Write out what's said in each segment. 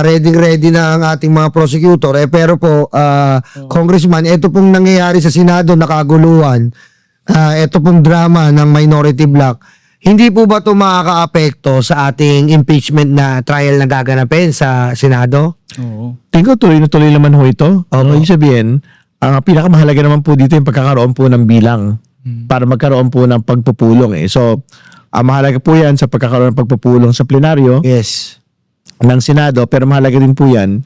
ready na ang ating mga prosecutor. Pero po, Congressman, ito pong nangyayari sa Senado na kaguluhan, ito pong drama ng minority bloc, hindi po ba ito makaka-apekto sa ating impeachment na trial na gaganapin sa Senado? Oo. Tingko tuloy na tuloy naman ho ito. Ibig sabihin, ang pinakamahalaga naman po dito yung pagkakaroon po ng bilang para magkaroon po ng pagpupulong. So, ang mahalaga po yan sa pagkakaroon ng pagpupulong sa plenaryo Yes. ng Senado, pero mahalaga din po yan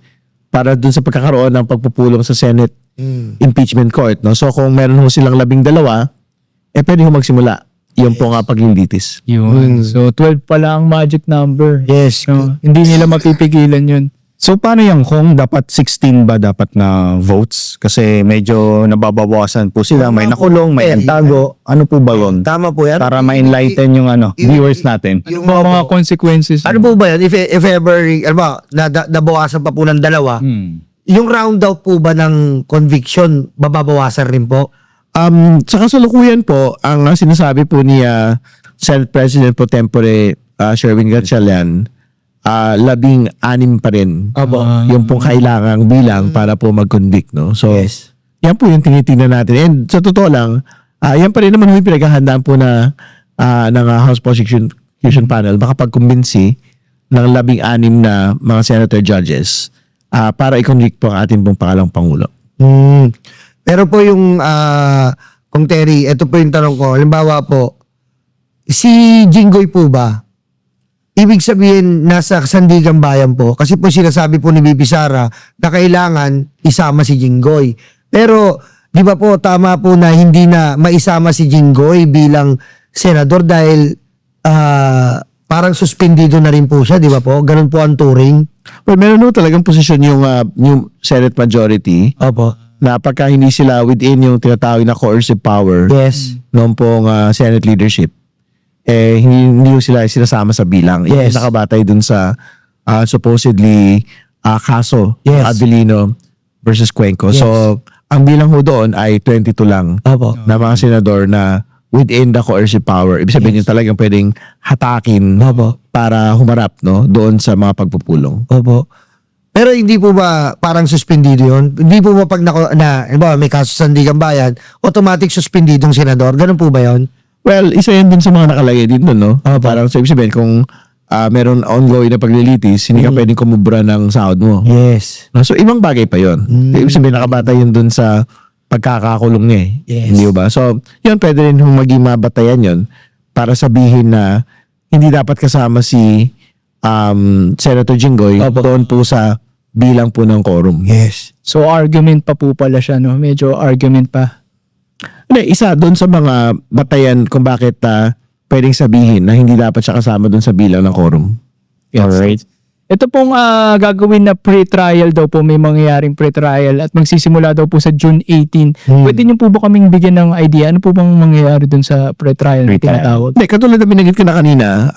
para dun sa pagkakaroon ng pagpupulong sa Senate Impeachment Court. No? So, kung meron ho silang 12, pwede ho magsimula. Yung po nga paglilitis. Yun. So, 12 pala ang magic number. Yes. No, hindi nila mapipigilan yun. So paano yan kung dapat 16 ba dapat na votes? Kasi medyo nababawasan po sila. May nakulong, may nagtago. Ano po ba yun? Tama po yan. Para ma-enlighten yung viewers natin. Yung Mga consequences. ano po ba yan? If ever, ano ba, nabawasan pa po ng 2, yung round out po ba ng conviction, babawasan rin po? Sa kasalukuyan po, ang sinasabi po ni Senate President Pro Tempore Sherwin Gatchalian, 16 pa rin yung pong kailangang bilang para po mag-convict. No? So, yan po yung tinitingnan natin. And sa totoo lang, yan pa rin naman yung pinaghahandaan po ng House Prosecution Panel makapag-convince ng 16 na mga senator judges para i-convict po ang ating pong pangalawang Pangulo. Pero po yung, kung Terry, ito po yung tanong ko. Halimbawa po, si Jinggoy po ba, ibig sabihin nasa Sandigan Bayan po, kasi po sinasabi po ni Bibi Sara na kailangan isama si Jinggoy. Pero, di ba po, tama po na hindi na maisama si Jinggoy bilang senador dahil parang suspendido na rin po siya, di ba po? Ganun po ang turing. Well, meron po talagang posisyon yung Senate majority. Opo. Na pagka hindi sila within yung tinatawag na coercive power Yes. noong pong Senate leadership, hindi sila sinasama sa bilang. Yes. Nakabatay dun sa supposedly kaso Adelino versus Cuenco. Yes. So, ang bilang ho doon ay 22 lang Opo. na mga senador na within the coercive power. Ibig sabihin yung talagang pwedeng hatakin Opo. para humarap doon sa mga pagpupulong. Opo. Pero hindi po ba parang suspendido yun? Hindi po ba pag may kaso sa Sandigan Bayan, automatic suspendidong senador? Ganun po ba yun? Well, isa yan din sa mga nakalagay din doon, no? Opo. Parang so, ibig sabihin, kung meron ongoing na paglilitis, hindi ka pwedeng kumubra ng sahod mo. Yes. No? So, ibang bagay pa yun. Ibig sabihin, nakabata yun doon sa pagkakakulong niya. Yes. Hindi ba? So, yun, pwede rin maging mabatayan yun para sabihin na hindi dapat kasama si Senator Jinggoy doon po sa bilang po ng quorum. Yes. So, argument pa po pala siya, no? Medyo argument pa. Hindi, isa doon sa mga batayan kung bakit pwedeng sabihin na hindi dapat siya kasama doon sa bilang ng quorum. Alright. Ito pong gagawin na pre-trial daw po, may mangyayaring pre-trial at magsisimula daw po sa June 18. Pwede niyo po ba kaming bigyan ng idea? Ano po bang mangyayari dun sa pre-trial na tinatawag? Hindi, katulad na binanggit ko na kanina,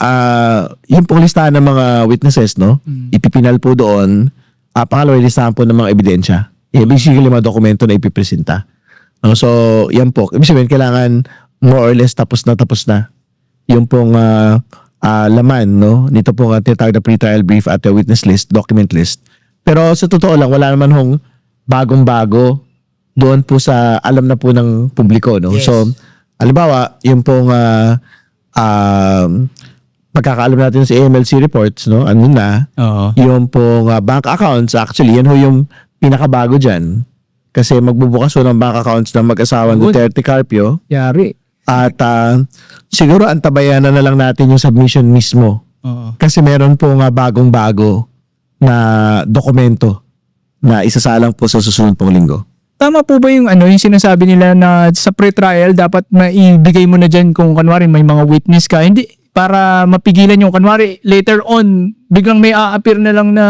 yung pong listahan ng mga witnesses, no? Ipipinal po doon, pangalawa, listahan po ng mga ebidensya. Basically, mga dokumento na ipipresenta. So, yan po. Ibig sabihin, kailangan more or less tapos na yung pong laman, no? Nito po nga tinatawag na pre-trial brief at witness list, document list. Pero sa totoo lang, wala naman hong bagong-bago doon po sa alam na po ng publiko, no? Yes. So, halimbawa, yung pong pagkakaalam natin sa AMLC reports, no? Ano na? Oo. Yung pong bank accounts, actually, yan ho yung pinakabago dyan. Kasi magbubukas ho ng bank accounts ng mag-asawang Duterte Carpio. Yari. At siguro antabayanan na lang natin yung submission mismo. Oo. Kasi meron po nga bagong-bago na dokumento na isasalang po sa susunod pong linggo. Tama po ba yung yung sinasabi nila na sa pre-trial dapat maibigay mo na dyan kung kanwari may mga witness ka? Hindi, para mapigilan yung kanwari later on biglang may a-appear na lang na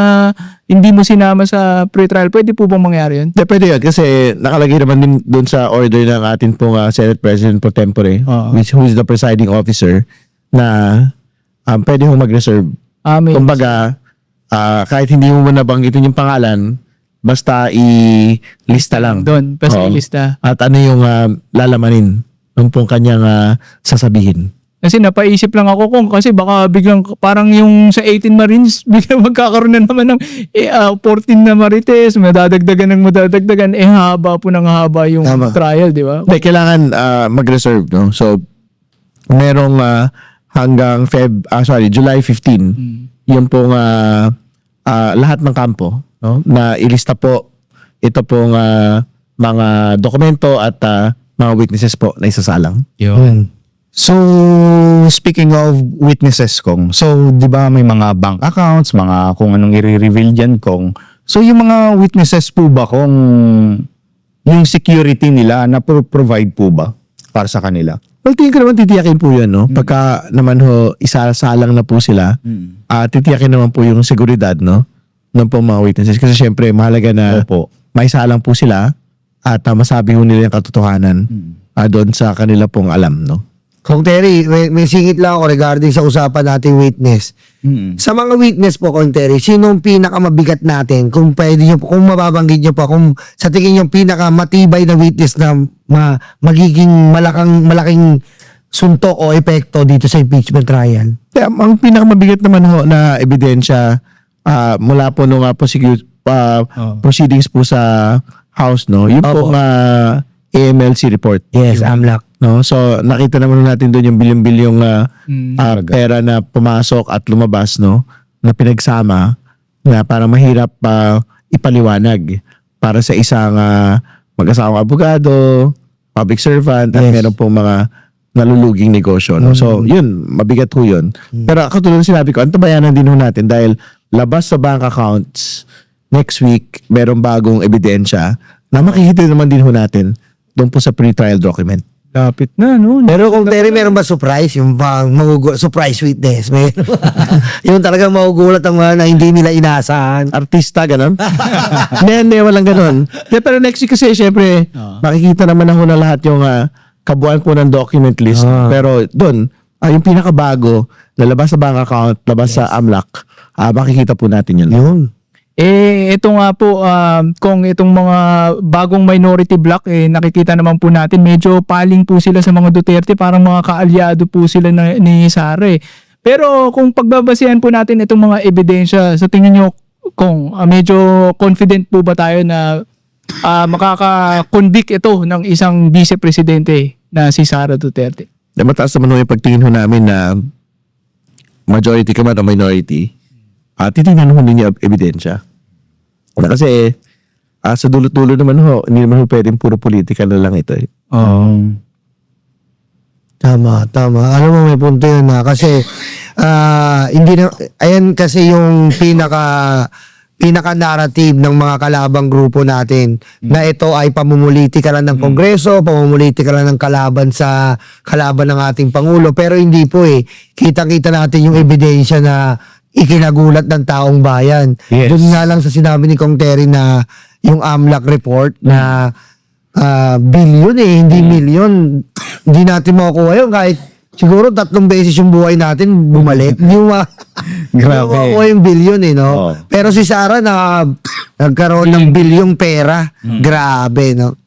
hindi mo sinama sa pre-trial. Pwede po bang mangyari yun? Pwede yun kasi nakalagay naman din doon sa order ng atin pong Senate President Pro Tempore, who is the presiding officer, na pwede hong mag-reserve. Kumbaga, kahit hindi mo nabanggitin yung pangalan, basta i-lista lang. Doon, basta i-lista. At ano yung lalamanin ng pong kanyang sasabihin. Kasi napaisip lang ako kung kasi baka biglang parang yung sa 18 Marines biglang magkakaroon na naman ng 14 na Marites, madadagdagan, haba po ng haba yung Tama. trial, di ba? Hindi, kailangan mag-reserve, no? So, merong hanggang July 15, yung pong lahat ng kampo, no? Na ilista po ito pong mga dokumento at mga witnesses po na isasalang. Yun. So, speaking of witnesses kong, so, di ba may mga bank accounts, mga kung anong i-reveal dyan kong. So, yung mga witnesses po ba kung yung security nila na provide po ba para sa kanila? Well, tingin ko naman titiyakin po yun, no? Pagka naman isasalang na po sila, titiyakin naman po yung seguridad, no? Ng po mga witnesses. Kasi syempre, mahalaga na Opo. maisalang po sila at masabi ho nila yung katotohanan doon sa kanila pong alam, no? Kung Terry, may singit lang ako regarding sa usapan nating witness. Sa mga witness po, Kung Terry, sino ang pinakamabigat natin? Kung pwede nyo, kung mababanggit nyo pa, kung sa tingin nyo pinakamatibay na witness na magiging malaking suntok o epekto dito sa impeachment trial. Kaya, ang pinakamabigat naman ho na ebidensya mula po nung proceedings po sa House, no? Yung Opo. pong AMLC report. Yes, AMLAC. No? So, nakita naman natin doon yung bilyong-bilyong pera na pumasok at lumabas, no? Na pinagsama na para mahirap ipaliwanag para sa isang mag-asawang abogado, public servant, at Yes. meron pong mga naluluging negosyo. No? So, yun, mabigat ho yun. Pero katulad ng sinabi ko, antabayanan din ho natin dahil labas sa bank accounts, next week, merong bagong ebidensya na makikita naman din ho natin doon po sa pre-trial document. Lapit na, no? Pero kung Terry, meron ba surprise? Yung surprise witness? May, yung talagang magugulat ang mga na hindi nila inasahan. Artista, ganon? Hindi, walang ganon. Pero next week kasi, syempre, makikita naman na ho na lahat yung kabuuan po ng document list. Pero doon, yung pinakabago, lalabas sa bank account, labas sa AMLAC, makikita po natin yun. Yun. Ito nga po, kung itong mga bagong minority bloc, nakikita naman po natin, medyo paling po sila sa mga Duterte, parang mga kaalyado po sila ni Sara eh. Pero kung pagbabasehan po natin itong mga ebidensya, sa tingin nyo, kung medyo confident po ba tayo na makaka-convict ito ng isang vice-presidente na si Sara Duterte? Mataas naman ho yung pagtingin ho namin na majority ka man o minority, titignan ho ninyo ebidensya. Kasi sa dulo-dulo naman ho, hindi naman ho pwedeng puro politika na lang ito eh. Tama. Alam mo, may punto yun na. Kasi, hindi na, ayan kasi yung pinaka-narrative ng mga kalabang grupo natin na ito ay pamumuliti ka lang ng Kongreso, pamumuliti ka lang ng kalaban ng ating Pangulo. Pero hindi po eh. Kitang-kita natin yung ebidensya na ikinagulat ng taong bayan. Yes. Doon nga lang sa sinabi ni Kong Terry na yung AMLAC report na billion hindi milyon. Hindi natin makukuha yun kahit siguro 3 beses yung buhay natin bumalik. Hindi mo Grabe. makukuha yung billion no? Oo. Pero si Sara nagkaroon ng bilyong pera. Grabe, no?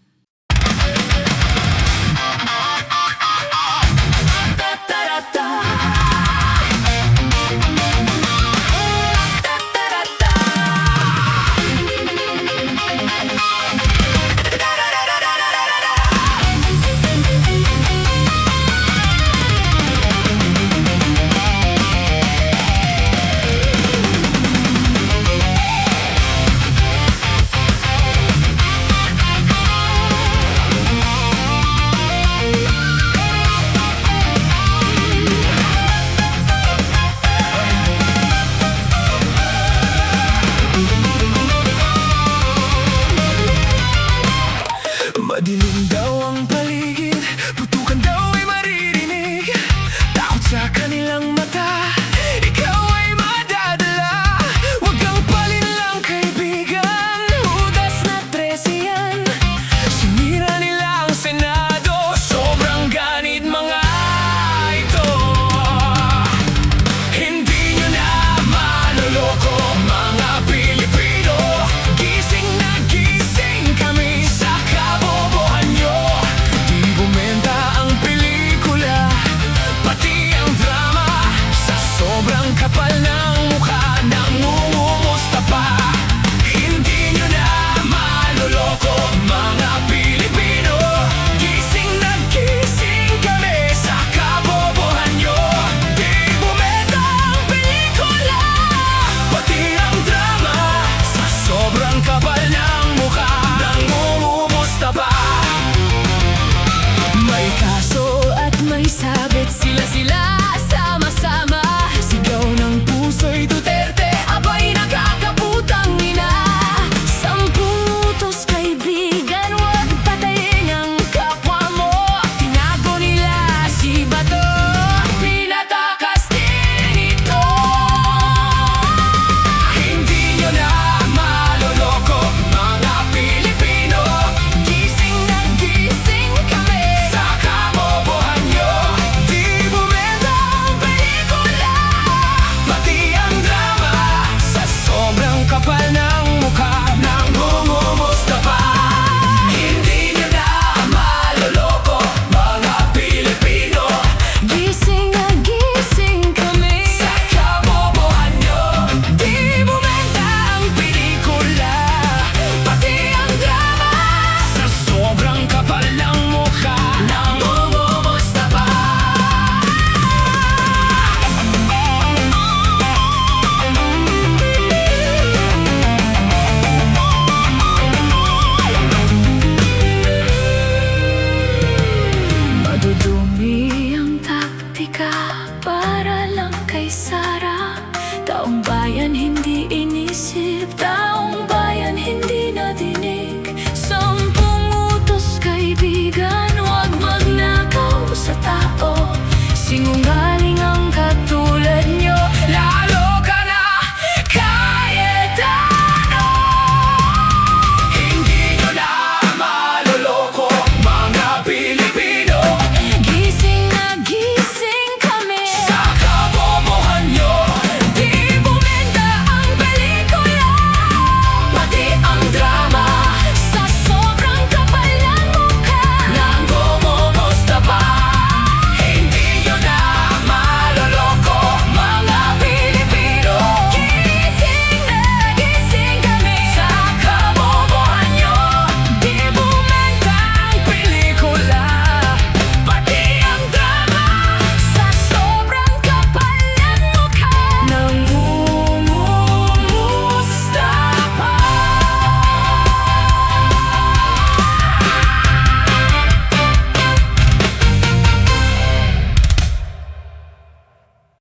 now